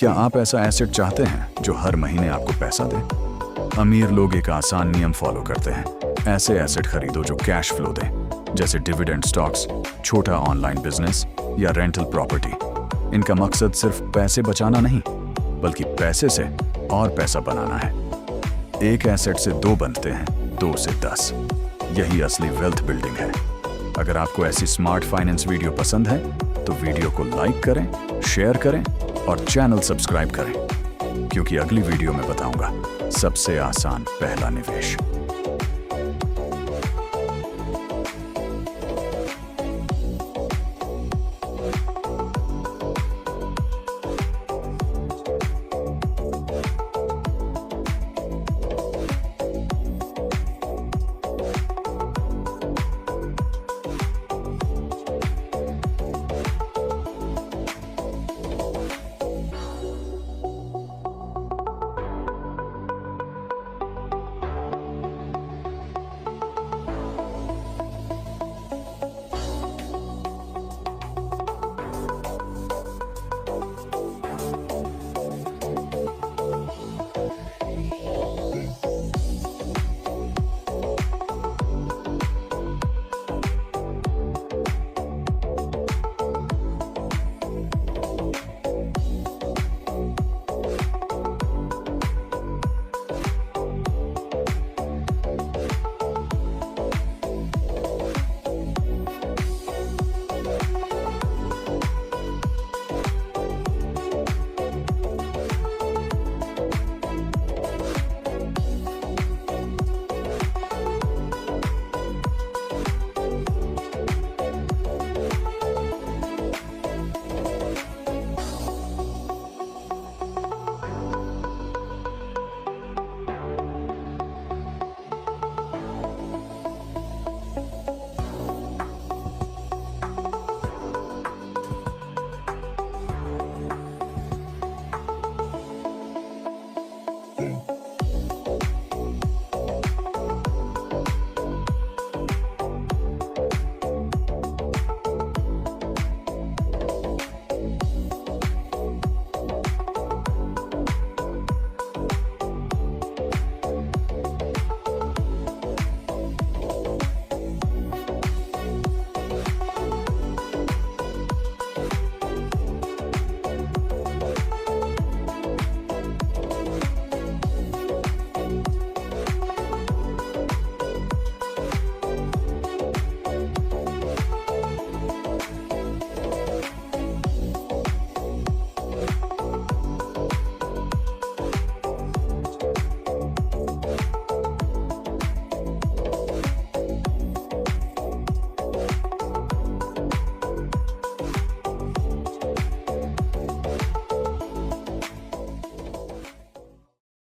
क्या आप ऐसा एसेट चाहते हैं जो हर महीने आपको पैसा दे? अमीर लोग एक आसान नियम फॉलो करते हैं। ऐसे एसेट खरीदो जो कैश फ्लो दे, जैसे डिविडेंड स्टॉक्स, छोटा ऑनलाइन बिजनेस या रेंटल प्रॉपर्टी। इनका मकसद सिर्फ पैसे बचाना नहीं, बल्कि पैसे से और पैसा बनाना है। एक एसेट से 2 बनते हैं, 2 से 10। यही असली वेल्थ बिल्डिंग है। अगर आपको ऐसी स्मार्ट फाइनेंस वीडियो पसंद है तो वीडियो को लाइक करें, शेयर करें और चैनल सब्सक्राइब करें, क्योंकि अगली वीडियो में बताऊंगा सबसे आसान पहला निवेश।